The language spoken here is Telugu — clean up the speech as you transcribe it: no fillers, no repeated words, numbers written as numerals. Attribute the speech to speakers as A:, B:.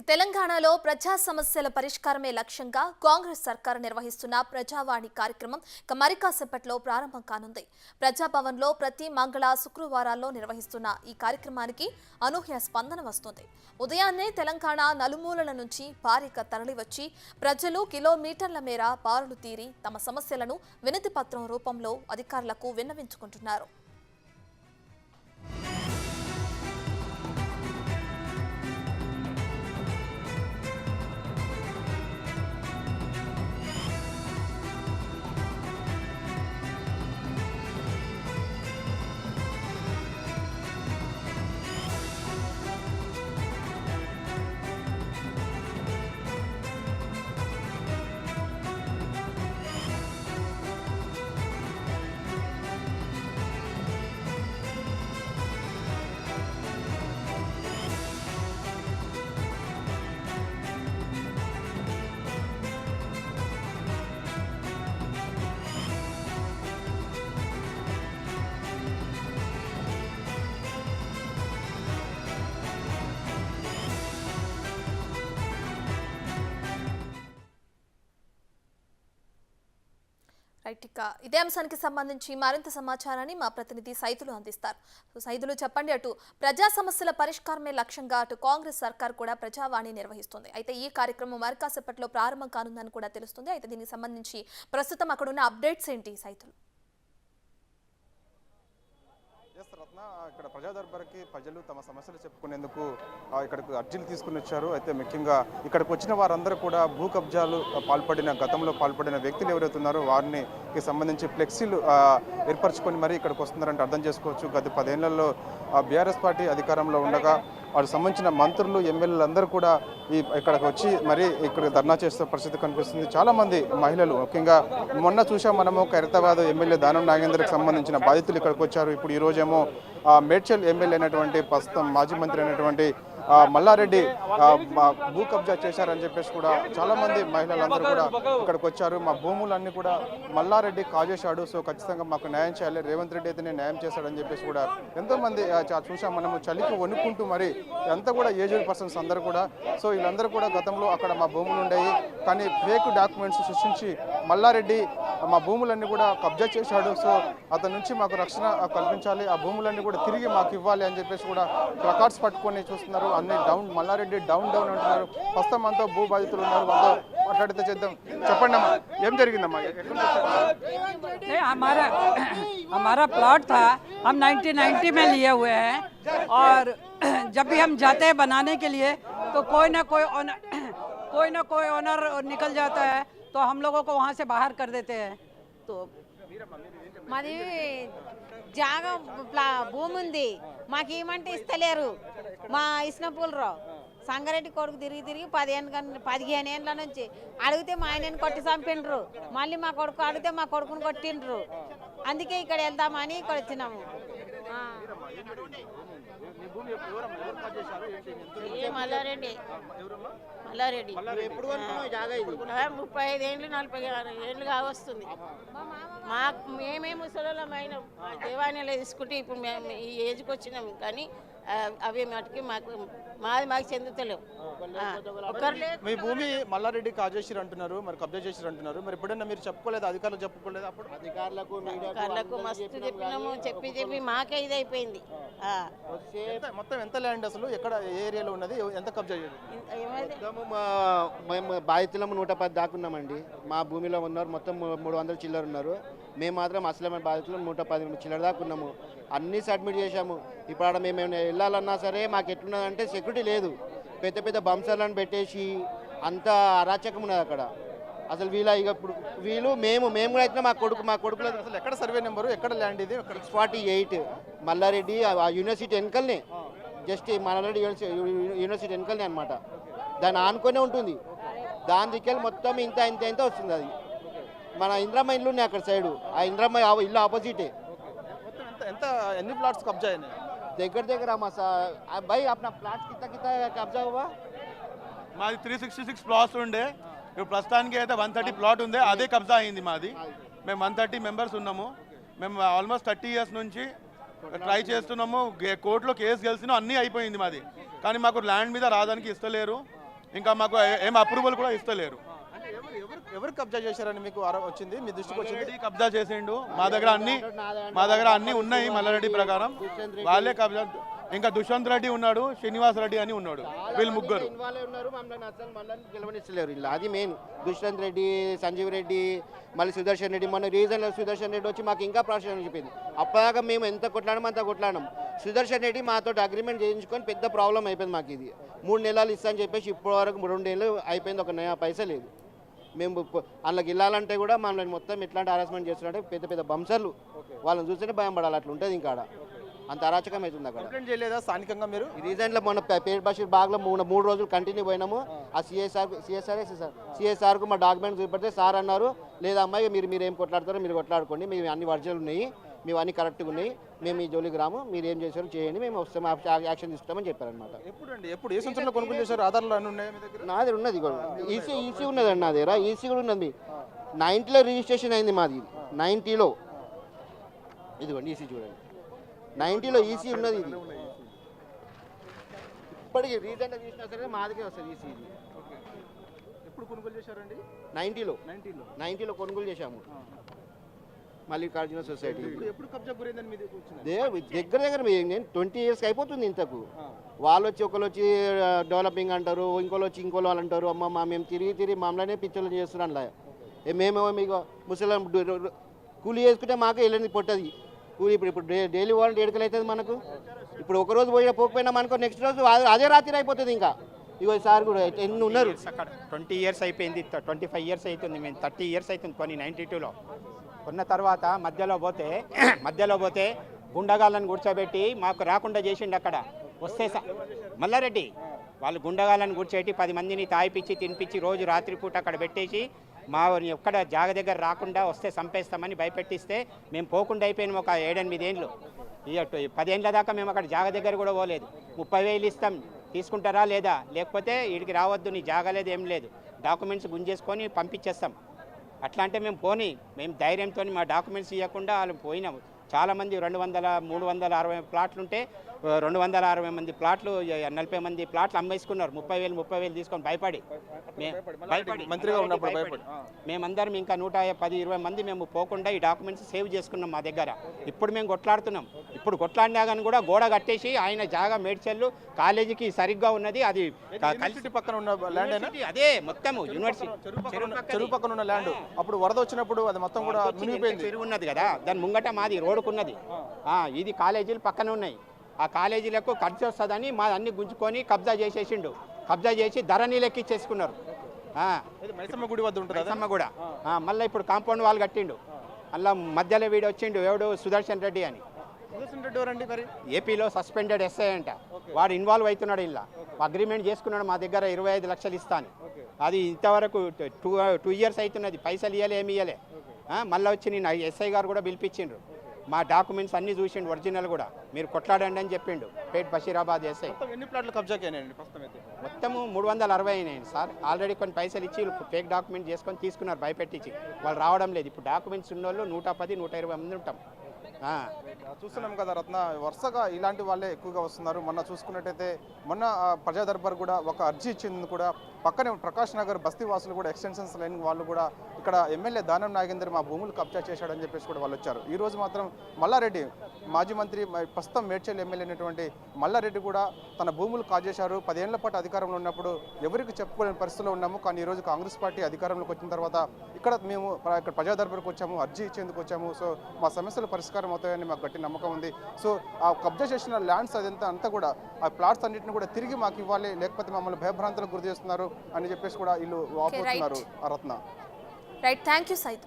A: తెలంగాణలో ప్రజా సమస్యల పరిష్కారమే లక్ష్యంగా కాంగ్రెస్ సర్కారు నిర్వహిస్తున్న ప్రజావాణి కార్యక్రమం మరి కాసేపట్లో ప్రారంభం కానుంది. ప్రజాభవన్లో ప్రతి మంగళ శుక్రవారాల్లో నిర్వహిస్తున్న ఈ కార్యక్రమానికి అనూహ్య స్పందన వస్తుంది. ఉదయాన్నే తెలంగాణ నలుమూలల నుంచి భారీగా తరలివచ్చి ప్రజలు కిలోమీటర్ల మేర బారులు తీరి తమ సమస్యలను వినతి పత్రం రూపంలో అధికారులకు విన్నవించుకుంటున్నారు. ఇదే అంశానికి సంబంధించి మరింత సమాచారాన్ని మా ప్రతినిధి సైదులు అందిస్తారు. సైదులు చెప్పండి, అటు ప్రజా సమస్యల పరిష్కారమే లక్ష్యంగా అటు కాంగ్రెస్ సర్కార్ కూడా ప్రజావాణి నిర్వహిస్తుంది. అయితే ఈ కార్యక్రమం మరి కాసేపట్లో ప్రారంభం కానుందని కూడా తెలుస్తుంది. అయితే దీనికి సంబంధించి ప్రస్తుతం అక్కడ ఉన్న అప్డేట్స్ ఏంటి సైదులు?
B: రత్న, ఇక్కడ ప్రజా దర్బార్కి ప్రజలు తమ సమస్యలు చెప్పుకునేందుకు ఇక్కడికి అర్జీలు తీసుకుని వచ్చారు. అయితే ముఖ్యంగా ఇక్కడికి వచ్చిన వారందరూ కూడా భూ కబ్జాలు గతంలో పాల్పడిన వ్యక్తులు ఎవరైతే ఉన్నారో వారిని సంబంధించి ఫ్లెక్సీలు ఏర్పరచుకొని మరి ఇక్కడికి వస్తున్నారంటే అర్థం చేసుకోవచ్చు. గత 10 ఏళ్లలో బీఆర్ఎస్ పార్టీ అధికారంలో ఉండగా వారికి సంబంధించిన మంత్రులు ఎమ్మెల్యేలు అందరూ కూడా ఇక్కడికి వచ్చి మరి ఇక్కడ ధర్నా చేసే పరిస్థితి కనిపిస్తుంది. చాలామంది మహిళలు, ముఖ్యంగా మొన్న చూసాం మనము ఖైరతాబాద్ ఎమ్మెల్యే దానం నాగేందర్కి సంబంధించిన బాధితులు ఇక్కడికి వచ్చారు. ఇప్పుడు ఈ రోజేమో మేడ్చల్ ఎమ్మెల్యే అయినటువంటి ప్రస్తుతం మాజీ మంత్రి అయినటువంటి మల్లారెడ్డి భూ కబ్జా చేశారని చెప్పేసి కూడా చాలామంది మహిళలందరూ కూడా ఇక్కడికి వచ్చారు. మా భూములన్నీ కూడా మల్లారెడ్డి కాజేశాడు, సో ఖచ్చితంగా మాకు న్యాయం చేయాలి, రేవంత్ రెడ్డి అయితేనే న్యాయం చేశాడని చెప్పేసి కూడా ఎంతోమంది చూసాం మనము. చలికి వణుక్కుంటూ మరి అంతా కూడా ఏజ్డ్ పర్సన్స్ అందరూ కూడా, సో వీళ్ళందరూ కూడా గతంలో అక్కడ మా భూములు ఉండేవి కానీ ఫేక్ డాక్యుమెంట్స్ సృష్టించి మల్లారెడ్డి మా భూములన్నీ కూడా కబ్జా చేశాడు, సో అతని నుంచి మాకు రక్షణ కల్పించాలి, ఆ భూములన్నీ కూడా తిరిగి మాకు ఇవ్వాలి అని చెప్పేసి కూడా ప్లకార్డ్స్ పట్టుకొని చూస్తున్నారు. అన్ని డౌన్, మల్లారెడ్డి డౌన్ డౌన్ అంటున్నారు. ప్రస్తుతం అంతా భూ బాధితులు ఉన్నారు, వాళ్ళతో మాట్లాడితే చేద్దాం. చెప్పండి అమ్మా, ఏం జరిగిందమ్మా?
C: हमारा प्लॉट था, हम 1990 में लिए हुए हैं और जब भी हम जाते हैं बनाने के लिए तो कोई ना कोई ओनर निकल जाता है, तो हम लोगों को वहाँ से बाहर कर देते हैं. तो
D: మాది జాగా భూమి ఉంది, మాకేమంటే ఇస్తలేరు. మా ఇస్నపూలరావు సంగారెడ్డి కొడుకు తిరిగి 15 ఏళ్ళ నుంచి అడిగితే మా ఆయనని కొట్టి చంపిండ్రు. మళ్ళీ మా కొడుకు అడిగితే మా కొడుకుని కొట్టిండ్రు. అందుకే ఇక్కడ వెళ్దామని ఇక్కడ వచ్చినాము. 35 ఏళ్ళు 46 ఏళ్ళు కావస్తుంది. మేమే ముసలోళ్ళమైన దేవాలయంలో తీసుకుంటే ఇప్పుడు మేము ఈ ఏజ్కి వచ్చినాము, కానీ అవి మటుకి మాకు చెందుతలేవు.
B: మీ భూమి మల్లారెడ్డి కాజేసిరు అంటున్నారు, మరి కబ్జా చేసిరు అంటున్నారు. మరి ఎప్పుడైనా మీరు చెప్పుకోలేదు, అధికారులు చెప్పుకోలేదు? అప్పుడు
D: అధికారులకు మస్తు చెప్పినాము, చెప్పి మాకే ఇది అయిపోయింది.
B: మొత్తం ఎంత ల్యాండ్ అసలు ఎక్కడ, ఏ ఏరియాలో ఉన్నది, ఎంత కబ్జా చేయాలి?
E: మేము బాధితులము 110 దాకా ఉన్నామండి. మా భూమిలో ఉన్నారు మొత్తం 300 చిల్లర ఉన్నారు. మేము మాత్రం అసలమైన బాధితులు 110 చిల్లర దాకా ఉన్నాము. అన్నీ సబ్మిట్ చేశాము. ఇప్పుడు ఆడ మేము వెళ్ళాలన్నా సరే మాకు ఎట్లున్నదంటే సెక్యూరిటీ లేదు. పెద్ద పెద్ద బంసర్లను పెట్టేసి అంత అరాచకం ఉన్నది అక్కడ. అసలు ఇక ఇప్పుడు మేము కూడా అయితే మా కొడుకులు
B: అసలు ఎక్కడ సర్వే నెంబరు, ఎక్కడ ల్యాండ్ ఇది?
E: 648 మల్లారెడ్డి యూనివర్సిటీ వెనకల్నే, జస్ట్ మల్లారెడ్డి యూనివర్సిటీ వెనకల్నే అనమాట. దాన్ని ఆనుకొనే ఉంటుంది. దాని దిక్కెళ్ళి మొత్తం ఇంత వస్తుంది. అది మన ఇంద్రమ్మ ఇల్లు ఉన్నాయి అక్కడ సైడు, ఆ ఇంద్రమ్మ ఇల్లు ఆపోజిటే.
B: ఎన్ని ప్లాట్స్ కబ్జా అయినాయి?
E: దగ్గర మా भाई अपना प्लाट कितना कब्जा हुआ?
F: మాది 366 ప్లాట్స్ ఉండే, ఇప్పుడు ప్రస్తుతానికి అయితే 130 ప్లాట్ ఉంది, అదే కబ్జా అయింది మాది. మేము 130 మెంబర్స్ ఉన్నాము. మేము ఆల్మోస్ట్ 30 ఇయర్స్ నుంచి ట్రై చేస్తున్నాము, కోర్టులో కేసు గెలిచినా అన్నీ అయిపోయింది మాది, కానీ మాకు ల్యాండ్ మీద రావడానికి ఇస్తలేరు, ఇంకా మాకు ఏం అప్రూవల్ కూడా ఇస్తలేరు.
B: అంటే ఎవరు కబ్జా చేశారని మీకు వచ్చింది, మీ దృష్టికి వచ్చింది?
F: మల్లారెడ్డి కబ్జా చేసిండు, మా దగ్గర అన్ని ఉన్నాయి మల్లారెడ్డి ప్రకారం, వాళ్ళే కబ్జా. ఇంకా దుష్యంత్ రెడ్డి ఉన్నాడు, శ్రీనివాస్ రెడ్డి అని ఉన్నాడు, వీళ్ళు ముగ్గురు
E: ఇన్వాల్వ్ ఉన్నారు. మమ్మల్ని గెలవనిస్తలేరు ఇలా, అది మెయిన్. దుష్యంత్ రెడ్డి, సంజీవ్ రెడ్డి, మళ్ళీ సుదర్శన్ రెడ్డి. మొన్న రీజన్లో సుదర్శన్ రెడ్డి వచ్చి మాకు ఇంకా ప్రాబ్లం చెప్పింది. అప్పటిదాకా మేము ఎంత కొట్లాడమో అంత కొట్లాడినాం. సుదర్శన్ రెడ్డి మాతో అగ్రిమెంట్ చేయించుకొని పెద్ద ప్రాబ్లం అయిపోయింది మాకు. ఇది 3 నెలలు ఇస్తా అని చెప్పేసి ఇప్పటి వరకు 2 నెలలు అయిపోయింది, ఒక నయా పైసా లేదు. మేము అందులోకి వెళ్ళాలంటే కూడా మనల్ని మొత్తం ఎట్లాంటి హరాస్మెంట్ చేస్తున్నారంటే పెద్ద పెద్ద బంసర్లు, వాళ్ళని చూస్తేనే భయం పడాలి, అట్లా ఉంటుంది. ఇంకా అంత అరాచకం అవుతుంది అక్కడ.
B: కంప్లైంట్ చేయలేదా స్థానికంగా మీరు?
E: రీసెంట్లో మొన్న పేట్ బషీర్ బాగ్లో 3 రోజులు కంటిన్యూ పోయినాము. ఆ సిఎస్ఆర్కు మా డాక్యుమెంట్స్ చూపెడితే సార్ అన్నారు, లేదా అమ్మాయి మీరు ఏం కొట్లాడతారో మీరు కొట్లాడుకోండి, మేము అన్ని వర్జలు ఉన్నాయి, మేము అన్ని కరెక్ట్గా ఉన్నాయి, మేము ఈ జోలికి రాము, మీరు ఏం చేశారో చేయండి, మేము వస్తాం, యాక్షన్ తీసుకుంటామని చెప్పారనమాట.
B: ఎప్పుడు ఏ సంవత్సరంలో కొనుగోలు చేశారు? ఆధారాలు అన్నీ ఉన్నాయి మీ దగ్గర?
E: నా దగ్గర ఉన్నది ఈసీ ఉన్నదండి, నా దగ్గర ఈసీ కూడా ఉన్నది. 90లో రిజిస్ట్రేషన్ అయింది మాది, 90లో. ఇదిగోండి ఈసీ చూడండి, 90లో ఈసీ ఉన్నది. ఇది ఇప్పటికి రీసెంట్గా చూసినా సరే మాదికే వస్తుంది ఈసీ. ఇది
B: ఎప్పుడు కొనుగోలు చేశారండి?
E: 90లో కొనుగోలు చేశాము, మల్లికార్జున సొసైటీ.
B: ఎప్పుడు కబ్జా గురైందని మీ దగ్గర
E: దగ్గర నేను 20 years అయిపోతుంది ఇంతకు. వాళ్ళు వచ్చి ఒకరు వచ్చి డెవలపింగ్ అంటారు, ఇంకోళ్ళు వచ్చి ఇంకోళ్ళు వాళ్ళు అంటారు. అమ్మ మేము తిరిగి మమ్మల్నే పిక్చర్లు చేస్తున్నాం. మేమేమో మీకు ముసలి కూలి చేసుకుంటే మాకు వెళ్ళని పొట్టది కూలి. ఇప్పుడు డైలీ వాళ్ళు ఎడకలు అవుతుంది మనకు. ఇప్పుడు ఒకరోజు పోకపోయినా మనకు నెక్స్ట్ రోజు అదే రాత్రి అయిపోతుంది. ఇంకా ఇగో సార్ కూడా ఎన్ని ఉన్నారు
G: అక్కడ 20 years అయిపోయింది, 25 years అవుతుంది, మేము 30 years అవుతుంది కొని 92లో కొన్న తర్వాత మధ్యలో పోతే గుండగాళ్ళని కూర్చోబెట్టి మాకు రాకుండా చేసిండు. అక్కడ వస్తే మల్లారెడ్డి వాళ్ళు గుండగాళ్ళని కూర్చోబెట్టి 10 మందిని తాయిపిచ్చి తినిపించి రోజు రాత్రిపూట అక్కడ పెట్టేసి మా ఎక్కడ జాగ దగ్గర రాకుండా వస్తే చంపేస్తామని భయపెట్టిస్తే మేము పోకుండా అయిపోయినాము. ఒక 7-8 ఏళ్ళు, ఇక 10 ఏళ్ళ దాకా మేము అక్కడ జాగ దగ్గర కూడా పోలేదు. 30,000 ఇస్తాం, తీసుకుంటారా లేదా, లేకపోతే వీడికి రావద్దు, నీ జాగా లేదు ఏం లేదు, డాక్యుమెంట్స్ గుంజేసుకొని పంపించేస్తాం. అట్లా అంటే మేము ధైర్యంతో మా డాక్యుమెంట్స్ ఇవ్వకుండా వాళ్ళు పోయినాము. చాలామంది 200-360 ప్లాట్లు ఉంటే 260 మంది ప్లాట్లు, 40 మంది ప్లాట్లు అమ్మేసుకున్నారు. 30,000 తీసుకొని భయపడి
B: మంత్రిగా ఉన్నప్పుడు
G: మేమందరం ఇంకా 110-20 మంది మేము పోకుండా ఈ డాక్యుమెంట్స్ సేవ్ చేసుకున్నాం మా దగ్గర. ఇప్పుడు మేము కొట్లాడుతున్నాం. ఇప్పుడు కొట్లాడినా కానీ కూడా గోడ కట్టేసి ఆయన జాగా మేడ్చల్లు కాలేజీకి సరిగ్గా ఉన్నది, అది
B: పక్కన ఉన్న ల్యాండ్,
G: అదే మొత్తము యూనివర్సిటీ
B: చెరువు పక్కన ఉన్న ల్యాండ్. అప్పుడు వరద వచ్చినప్పుడు అది మొత్తం కూడా
G: చెరువు ఉన్నది కదా, దాని ముంగట మాది రోడ్డుకున్నది. ఇది కాలేజీలు పక్కన ఉన్నాయి. ఆ కాలేజీలకు ఖర్చు వస్తుందని మా అన్ని గుంజుకొని కబ్జా చేసేసిండు. కబ్జా చేసి ధరణి లెక్కిచ్చేసుకున్నారు.
B: మైసమ్మ గుడి వద్ద ఉంటుంది
G: మైసమ్మ కూడా. మళ్ళీ ఇప్పుడు కాంపౌండ్ వాల్ కట్టిండు. అలా మధ్యలో వీడు వచ్చిండు, ఎవడు సుదర్శన్ రెడ్డి అని. ఏపీలో సస్పెండెడ్ ఎస్ఐ అంట, వాడు ఇన్వాల్వ్ అవుతున్నాడు. ఇలా అగ్రిమెంట్ చేసుకున్నాడు మా దగ్గర 25 లక్షలు ఇస్తాను. అది ఇంతవరకు 2 years అవుతున్నది, పైసలు ఇవ్వలే, ఏమి ఇవ్వలే. మళ్ళీ వచ్చి నేను ఎస్ఐ గారు కూడా పిలిపించిండ్రు. మా డాక్యుమెంట్స్ అన్నీ చూసిండు, ఒరిజినల్ కూడా. మీరు కొట్లాడండి అని చెప్పిండు పేట్ బషీరాబాద్ ఎస్ఐ.
B: ఎన్ని ప్లాట్లు కబ్జా
G: మొత్తము 360 అయినాయి సార్. ఆల్రెడీ కొన్ని పైసలు ఇచ్చి ఫేక్ డాక్యుమెంట్ చేసుకొని తీసుకున్నారు భయపెట్టించి. వాళ్ళు రావడం లేదు. ఇప్పుడు డాక్యుమెంట్స్ ఉన్న వాళ్ళు 110-120 మంది ఉంటాం.
B: చూస్తున్నాం కదా రత్న, వరుసగా ఇలాంటి వాళ్ళే ఎక్కువగా వస్తున్నారు. మొన్న చూసుకున్నట్టయితే మొన్న ప్రజా దర్బార్ కూడా ఒక అర్జీ ఇచ్చింది కూడా. పక్కనే ప్రకాష్ నగర్ బస్తీ వాసులు కూడా ఎక్స్టెన్షన్స్ లైన్ వాళ్ళు కూడా ఇక్కడ ఎమ్మెల్యే దానం నాగేందర్ మా భూములు కబ్జా చేశాడని చెప్పేసి కూడా వాళ్ళు వచ్చారు. ఈ రోజు మాత్రం మల్లారెడ్డి, మాజీ మంత్రి, ప్రస్తుతం మేడ్చల్ ఎమ్మెల్యే అయినటువంటి మల్లారెడ్డి కూడా తన భూములు కాజేశారు. 10 ఏళ్ల పాటు అధికారంలో ఉన్నప్పుడు ఎవరికి చెప్పుకోలేని పరిస్థితిలో ఉన్నాము. కానీ ఈరోజు కాంగ్రెస్ పార్టీ అధికారంలోకి వచ్చిన తర్వాత మేము ఇక్కడ ప్రజా దర్బార్కి వచ్చాము, అర్జీ ఇచ్చేందుకు వచ్చాము. సో మా సమస్యలు పరిష్కారం అవుతాయని మాకు గట్టి నమ్మకం ఉంది. సో ఆ కబ్జా చేసిన ల్యాండ్స్ అంతా కూడా, ఆ ప్లాట్స్ అన్నింటిని కూడా తిరిగి మాకు ఇవ్వాలి, లేకపోతే మమ్మల్ని భయభ్రాంతులకు గురి చేస్తున్నారు అని చెప్పేసి కూడా వీళ్ళు వాపోతున్నారు. రత్న
A: రైట్, థ్యాంక్ యూ సైద్.